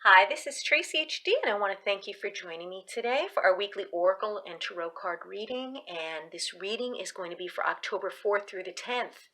Hi, this is Tracy HD, and I want to thank you for joining me today for our weekly Oracle and Tarot card reading. And this reading is going to be for October 4th through the 10th.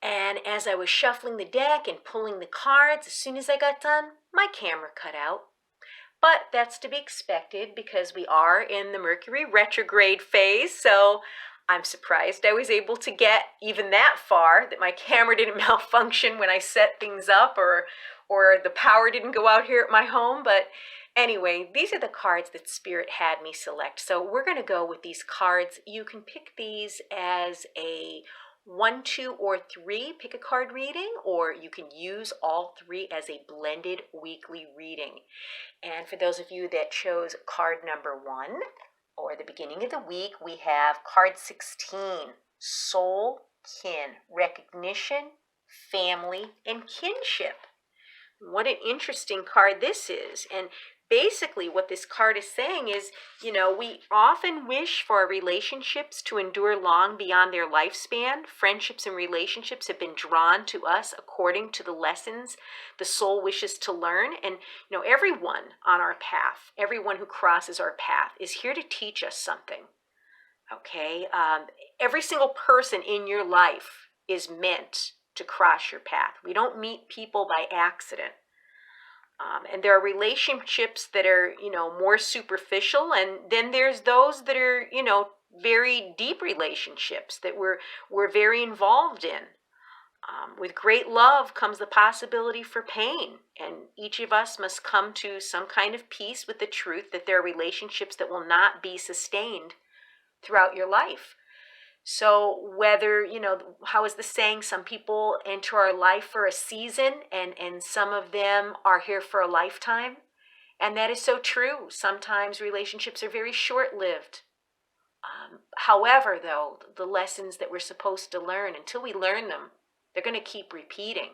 And as I was shuffling the deck and pulling the cards, as soon as I got done, my camera cut out. But that's to be expected because we are in the Mercury retrograde phase, so I'm surprised I was able to get even that far, that my camera didn't malfunction when I set things up, or the power didn't go out here at my home. But anyway, these are the cards that Spirit had me select. So we're going to go with these cards. You can pick these as a 1, 2, or 3 pick a card reading, or you can use all 3 as a blended weekly reading. And for those of you that chose card number 1, or the beginning of the week, we have card 16, soul, kin, recognition, family, and kinship. What an interesting card this is. And basically what this card is saying is, we often wish for our relationships to endure long beyond their lifespan. Friendships and relationships have been drawn to us according to the lessons the soul wishes to learn. And, everyone on our path, everyone who crosses our path is here to teach us something. Okay? Every single person in your life is meant to cross your path. We don't meet people by accident. And there are relationships that are, more superficial, and then there's those that are, very deep relationships that we're very involved in. With great love comes the possibility for pain, and each of us must come to some kind of peace with the truth that there are relationships that will not be sustained throughout your life. So whether, how is the saying, some people enter our life for a season, and some of them are here for a lifetime. And that is so true. Sometimes relationships are very short-lived. However, though, the lessons that we're supposed to learn, until we learn them, they're going to keep repeating.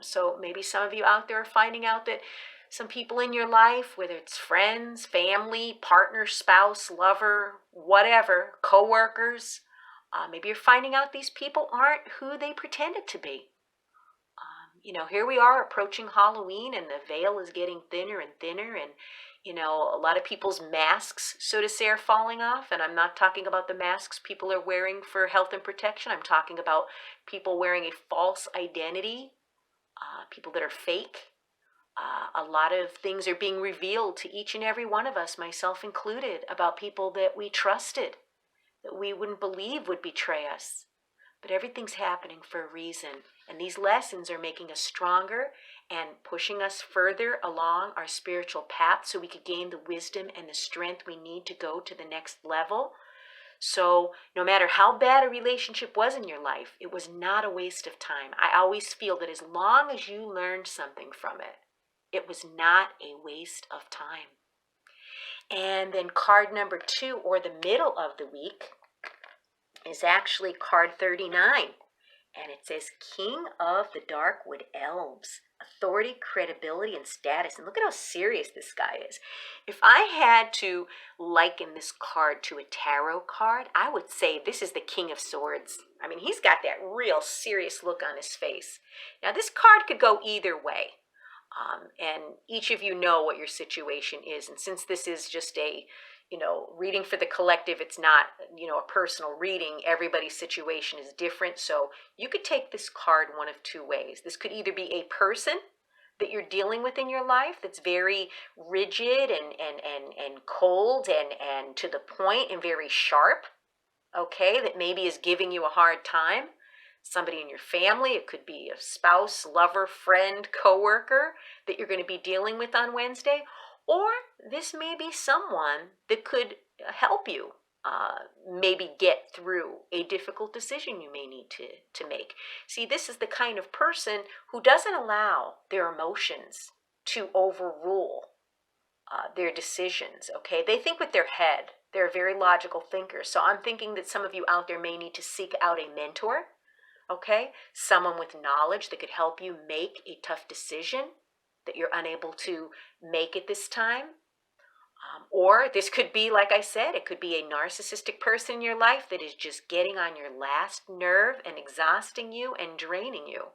So maybe some of you out there are finding out that some people in your life, whether it's friends, family, partner, spouse, lover, whatever, coworkers, maybe you're finding out these people aren't who they pretended to be. Here we are approaching Halloween, and the veil is getting thinner and thinner, and a lot of people's masks, so to say, are falling off. And I'm not talking about the masks people are wearing for health and protection. I'm talking about people wearing a false identity, people that are fake. A lot of things are being revealed to each and every one of us, myself included, about people that we trusted, that we wouldn't believe would betray us. But everything's happening for a reason. And these lessons are making us stronger and pushing us further along our spiritual path so we could gain the wisdom and the strength we need to go to the next level. So no matter how bad a relationship was in your life, it was not a waste of time. I always feel that as long as you learned something from it, it was not a waste of time. And then card number 2, or the middle of the week, is actually card 39. And it says King of the Darkwood Elves, authority, credibility, and status. And look at how serious this guy is. If I had to liken this card to a tarot card, I would say this is the King of Swords. I mean, he's got that real serious look on his face. Now, this card could go either way. And each of you know what your situation is. And since this is just a reading for the collective, it's not, a personal reading. Everybody's situation is different. So you could take this card one of 2 ways. This could either be a person that you're dealing with in your life that's very rigid and cold and to the point and very sharp, okay, that maybe is giving you a hard time. Somebody in your family, it could be a spouse, lover, friend, coworker that you're going to be dealing with on Wednesday. Or this may be someone that could help you maybe get through a difficult decision you may need to make. See, this is the kind of person who doesn't allow their emotions to overrule their decisions, okay? They think with their head. They're very logical thinkers. So I'm thinking that some of you out there may need to seek out a mentor, okay? Someone with knowledge that could help you make a tough decision that you're unable to make at this time. Or this could be, like I said, it could be a narcissistic person in your life that is just getting on your last nerve and exhausting you and draining you.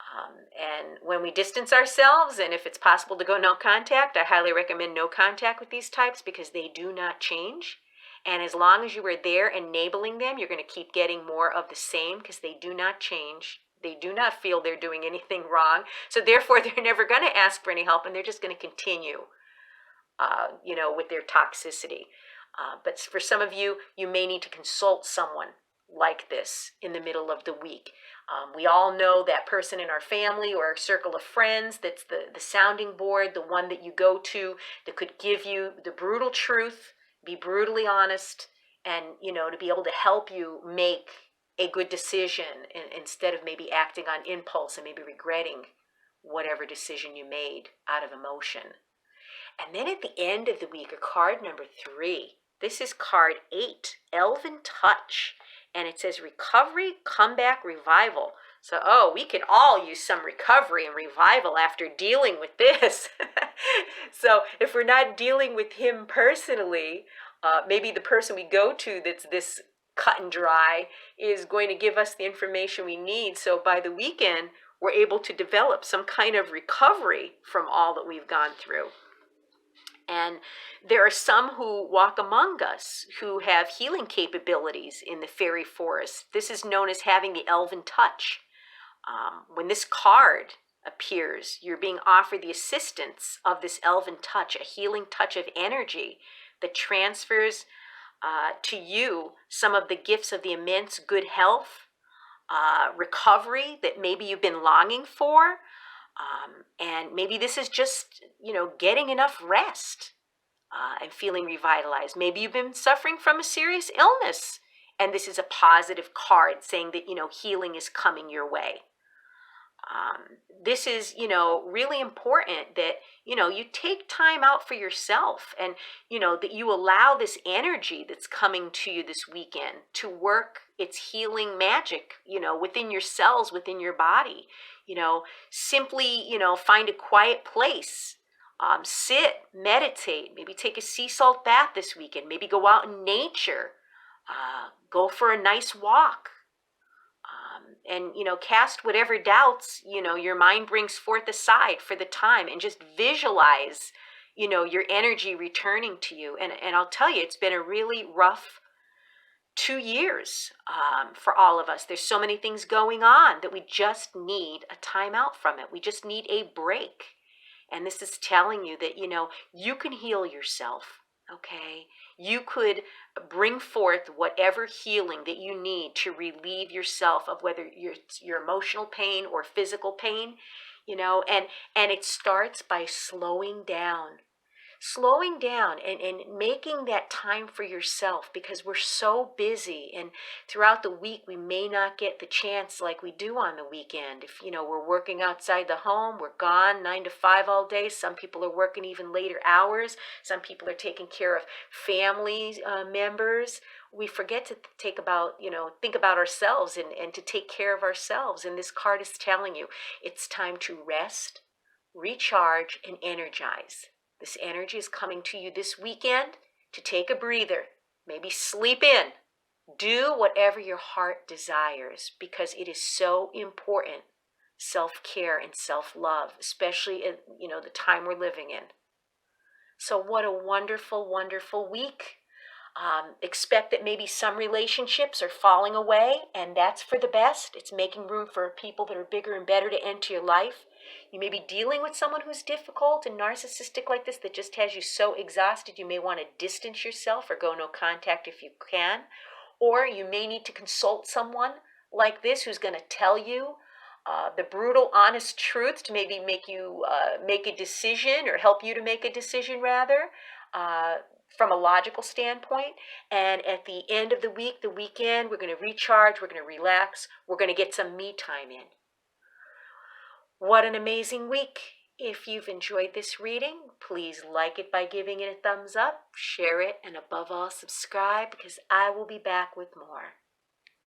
And when we distance ourselves, and if it's possible to go no contact, I highly recommend no contact with these types because they do not change. And as long as you are there enabling them, you're going to keep getting more of the same because they do not change. They do not feel they're doing anything wrong. So therefore, they're never going to ask for any help, and they're just going to continue, with their toxicity. But for some of you, you may need to consult someone like this in the middle of the week. We all know that person in our family or our circle of friends that's the sounding board, the one that you go to that could give you the brutal truth, be brutally honest, and to be able to help you make a good decision instead of maybe acting on impulse and maybe regretting whatever decision you made out of emotion. And then at the end of the week, a card number 3. This is card 8, Elven Touch. And it says recovery, comeback, revival. So, we could all use some recovery and revival after dealing with this. So if we're not dealing with him personally, maybe the person we go to that's this cut and dry is going to give us the information we need. So by the weekend, we're able to develop some kind of recovery from all that we've gone through. And there are some who walk among us who have healing capabilities in the fairy forest. This is known as having the elven touch. When this card appears, you're being offered the assistance of this elven touch, a healing touch of energy that transfers to you some of the gifts of the immense good health, recovery that maybe you've been longing for. And maybe this is just, getting enough rest and feeling revitalized. Maybe you've been suffering from a serious illness, and this is a positive card saying that, healing is coming your way. This is, really important that, you take time out for yourself and, that you allow this energy that's coming to you this weekend to work its healing magic, within your cells, within your body. Simply, find a quiet place. Sit, meditate, maybe take a sea salt bath this weekend, maybe go out in nature, go for a nice walk. And cast whatever doubts your mind brings forth aside for the time, and just visualize your energy returning to you. And I'll tell you, it's been a really rough 2 years for all of us. There's so many things going on that we just need a time out from it. We just need a break. And this is telling you that you can heal yourself. Okay, you could bring forth whatever healing that you need to relieve yourself of whether your emotional pain or physical pain, and it starts by slowing down and making that time for yourself, because we're so busy, and throughout the week we may not get the chance like we do on the weekend. If we're working outside the home, we're gone 9 to 5 all day. Some people are working even later hours. Some people are taking care of family members. We forget to think about ourselves and to take care of ourselves. And this card is telling you it's time to rest, recharge, and energize. This energy is coming to you this weekend to take a breather, maybe sleep in. Do whatever your heart desires, because it is so important. Self-care and self-love, especially in the time we're living in. So what a wonderful, wonderful week. Expect that maybe some relationships are falling away, and that's for the best. It's making room for people that are bigger and better to enter your life. You may be dealing with someone who's difficult and narcissistic like this, that just has you so exhausted you may want to distance yourself or go no contact if you can. Or you may need to consult someone like this who's going to tell you the brutal, honest truth to maybe make you make a decision, or help you to make a decision rather, from a logical standpoint. And at the end of the week, the weekend, we're going to recharge, we're going to relax, we're going to get some me time in. What an amazing week. If you've enjoyed this reading, please like it by giving it a thumbs up, share it, and above all, subscribe, because I will be back with more.